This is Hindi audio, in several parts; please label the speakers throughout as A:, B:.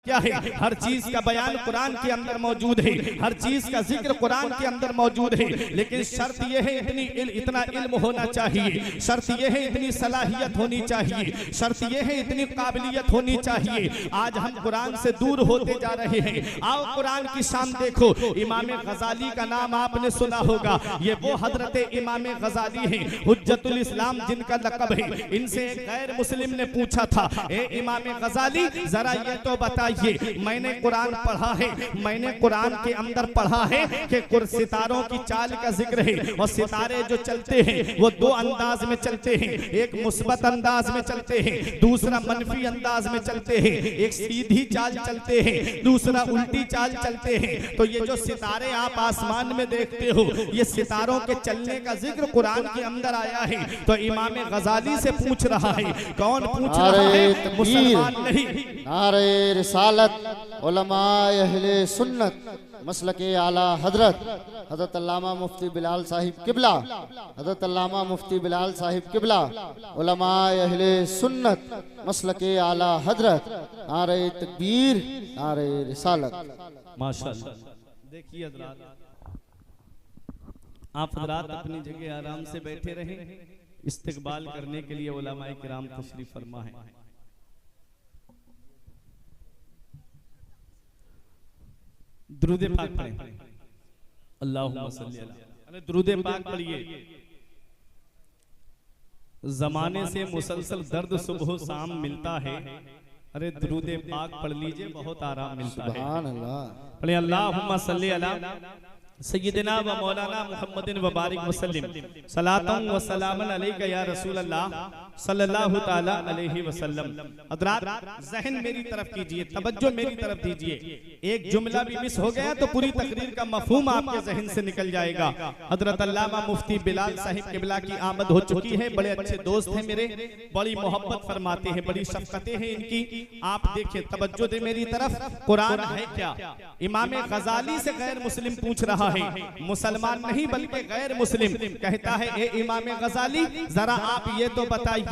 A: क्या है, हर चीज का बयान कुरान के अंदर मौजूद है, हर चीज का जिक्र कुरान के अंदर मौजूद है। लेकिन शर्त यह है इतना इल्म होना चाहिए, शर्त यह है इतनी सलाहियत होनी चाहिए, शर्त यह है इतनी काबिलियत होनी चाहिए। आज हम कुरान से दूर होते जा रहे हैं। आओ कुरान की शान देखो। इमाम गजाली का नाम आपने सुना होगा। ये वो हजरत इमाम गजाली हैं, हुज्जतुल इस्लाम जिनका लक़ब है। इनसे एक गैर मुस्लिम ने पूछा था, ए इमाम गजाली जरा ये तो बता, मैंने कुरान पढ़ा है, मैंने कुरान के अंदर पढ़ा है कि सितारों की चाल का जिक्र है और सितारे जो चलते हैं वो दो अंदाज में चलते हैं, एक मुस्बत अंदाज में चलते हैं, दूसरा मनफी अंदाज में चलते हैं, एक सीधी चाल चलते हैं, दूसरा उल्टी चाल चलते हैं। तो ये जो सितारे आप आसमान में देखते हो, ये सितारों के चलने का जिक्र कुरान के अंदर आया है। तो इमाम गजाली से पूछ रहा है, कौन पूछ रहा है? मुसलमान नहीं।
B: नारे रिसालत उलमाए अहले सुन्नत मसलके आला हजरत अल्लामा मुफ्ती बिलाल साहिब किबला, हजरत अल्लामा मुफ्ती बिलाल साहिब किबला, उलमाए अहले सुन्नत मसलके आला हजरत, नारे तकबीर, नारे रिसालत।
A: माशाअल्लाह। देखिए हजरात, आप हजरात अपनी जगह आराम से बैठे रहें, इस्तकबाल करने के लिए उलमाए किराम तशरीफ फरमा है। दुरूद पाक पढ़ें, अल्लाहुम्मा सल्ली अला। दुरूद पाक पढ़िए। जमाने से मुसलसल दर्द सुबह शाम मिलता है, अरे दुरूद पाक पढ़ लीजिए, बहुत आराम मिलता है।
B: सुभान अल्लाह।
A: पढ़े अल्लाहुम्मा सल्ली अला सय्यिदना व मौलाना मुहम्मदिन व बारिक वसल्लिम सलातन व सलामन अलैका या रसूल अल्लाह सल्लल्लाहु ताला अलैहि वसल्लम। हज़रात ज़हन मेरी तरफ कीजिए, तवज्जो मेरी तरफ दीजिए। एक जुमला भी मिस हो गया तो पूरी तकरीर का मफहूम आपके ज़हन से निकल जाएगा। हज़रत अल्लामा मुफ्ती बिलाल साहिब किबला की आमद हो चुकी है। बड़े अच्छे दोस्त हैं मेरे, बड़ी मोहब्बत फरमाते हैं, बड़ी शफ़क़तें हैं इनकी। आप देखिए, तवज्जो दे मेरी तरफ। कुरान है क्या? इमाम गजाली से गैर मुस्लिम पूछ रहा है, मुसलमान नहीं बल्कि गैर मुस्लिम। कहता है, ए इमाम गजाली जरा आप ये तो बताइए,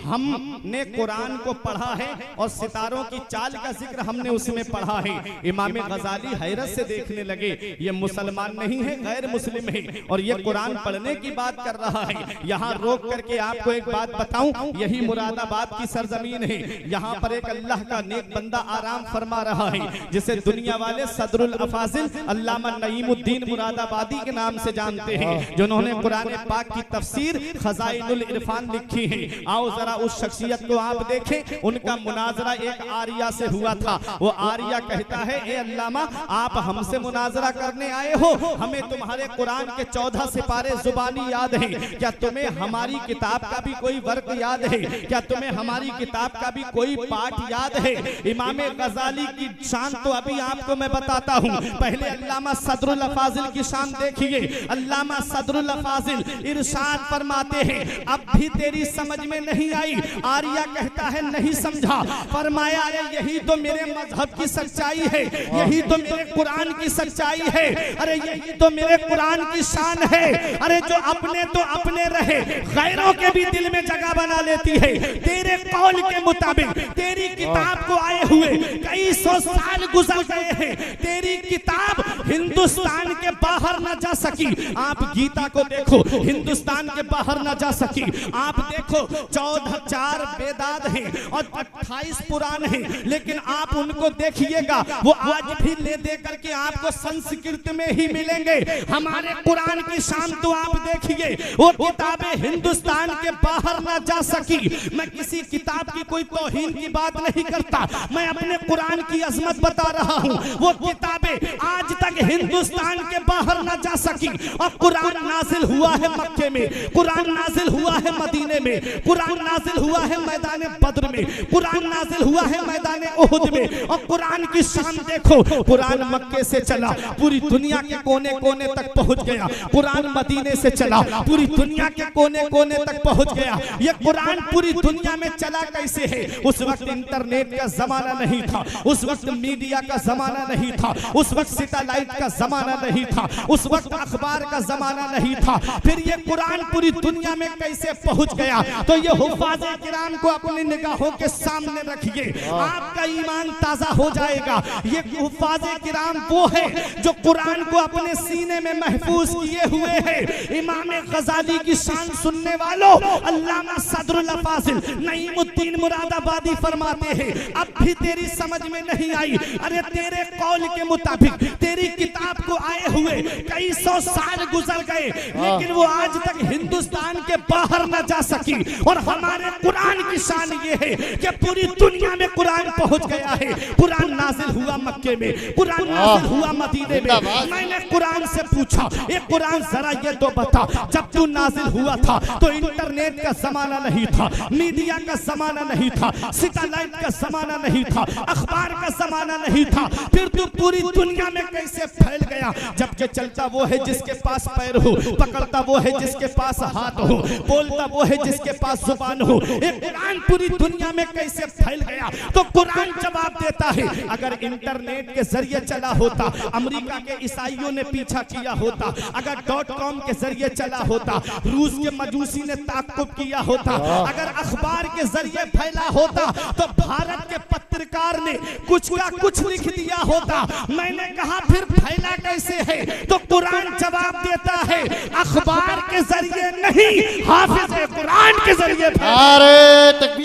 A: हमने कुरान को पढ़ा है और सितारों की चाल का जिक्र हमने उसमें पढ़ा है। इमाम गजाली हैरत से देखने लगे, ये मुसलमान नहीं है, गैर मुस्लिम है और ये कुरान पढ़ने की बात कर रहा है। यहाँ रोक करके आपको एक बात बताऊं, यही मुरादाबाद की सरजमीन है। यहाँ पर एक अल्लाह का नेक बंदा आराम फरमा रहा है, जिसे दुनिया वाले सदरुल अफाजिल अल्लामा नईमुद्दीन मुरादाबादी के नाम से जानते हैं, जिन्होंने कुरान पाक की तफसीर खजाइनुल इरफान लिखी है। आओ जरा उस शख्सियत को आप देखें। उनका मुनाजरा एक आर्या से हुआ था। वो आर्या कहता है, ए अल्लामा आप हमसे मुनाजरा करने आए हो, हमें तुम्हारे कुरान के 14 सिपारे जुबानी याद हैं, क्या तुम्हें हमारी किताब का भी कोई वर्क याद है? क्या तुम्हें हमारी किताब का भी कोई पाठ याद है? इमाम गजाली की शान तो अभी आपको मैं बताता हूँ, पहले अल्लामा सदरुल अफाजिल की शान देखिए। अल्लामा सदरुल अफाजिल इरशाद फरमाते हैं, अब भी तेरी समझ में नहीं आई? आर्या कहता है, नहीं समझा। फरमाया, अरे यही तो मेरे मजहब की सच्चाई है, यही तो मेरे कुरान की सच्चाई है, अरे यही तो मेरे कुरान की शान है। अरे जो अपने तो अपने रहे, गैरों के भी दिल में जगह बना लेती है। तेरे कौल के मुताबिक तेरी किताब को आए हुए कई सौ साल गुजर गए हैं, तेरी किताब हिंदुस्तान के बाहर न जा सकी। आप गीता को देखो, हिंदुस्तान के बाहर न जा सकी। आप देखो 14 वेदात हैं और 28 पुराण हैं, लेकिन आप उनको देखिएगा वो आज भी ले दे करके आपको संस्कृत में ही मिलेंगे। हमारे कुरान की शान तो आप देखिए, वो किताबें हिंदुस्तान के बाहर न जा सकी। मैं किसी किताब की कोई तौहीन की बात नहीं करता, मैं अपने कुरान की अजमत बता रहा हूँ। वो किताबें आज तक हिंदुस्तान के बाहर न जा सकी। और कुरान नाजिल हुआ है मक्के में, कुरान नाजिल हुआ है मदीने में, कुरान नाजिल हुआ है मैदान बद्र में, कुरान नाजिल हुआ है मैदान उहुद में। और कुरान की शान देखो, कुरान मक्के से चला, पूरी दुनिया के कोने कोने तक पहुंच गया। कुरान मदीने से चला, पूरी दुनिया के कोने कोने तक पहुंच गया। ये कुरान पूरी दुनिया में चला कैसे है? उस वक्त इंटरनेट का जमाना नहीं था, उस वक्त मीडिया का जमाना नहीं था, उस वक्त सैटेलाइट का जमाना नहीं था, उस वक्त अखबार का जमाना नहीं था। फिर ये कुरान पूरी दुनिया में कैसे पहुंच गया? तो ये हुफ्फाज़े किराम को अपनी निगाहों के सामने रखिए, आपका ईमान ताजा हो जाएगा। ये हुफ्फाज़े किराम वो है जो कुरान को अपने सीने में महफूज किए हुए हैं। इमाम गजाली की शान सुनने वालों, अल्लामा सदरुल फाजिल नईमुद्दीन मुरादाबादी फरमाते हैं, अब भी तेरी समझ में नहीं आई। अरे तेरे कौल के मुताबिक तेरी किताब को आए हुए कई सौ साल गुजर गए, लेकिन वो आज तक हिंदुस्तान के बाहर न जा सकी। और हमारे कुरान की शान ये है कि पूरी दुनिया में कुरान पहुंच गया है। कुरान नाजिल हुआ मक्के में, कुरान नाजिल हुआ मदीने में। मैंने कुरान से पूछा, ये कुरान जरा ये तो बता, जब तू नाजिल हुआ था तो इंटरनेट का जमाना नहीं था, मीडिया का जमाना नहीं था, सैटेलाइट का जमाना नहीं था, अखबार का जमाना नहीं था, फिर तू पूरी दुनिया में कैसे फैल गया? जबकि चलता वो है जिसके पास पैर हो, पकड़ता वो है जिसके पास हाथ हो, बोलता वो है जिसके पास जुबान हो। एक कुरान पूरी दुनिया में कैसे फैल गया? तो कुरान जवाब देता है, अगर इंटरनेट के जरिए चला होता, अमेरिका के ईसाइयों ने पीछा किया होता, अगर .com के जरिए चला होता, रूस के मजूसी ने ताक़ुब किया होता, अगर अखबार के जरिए फैला होता, तो भारत के पत्रकार ने कुछ का कुछ लिख दिया होता। मैंने कहा फिर फैला कैसे है? तो कुरान जवाब देता है, अखबार के जरिए नहीं, हाफिज़ कुरान के जरिए फैला।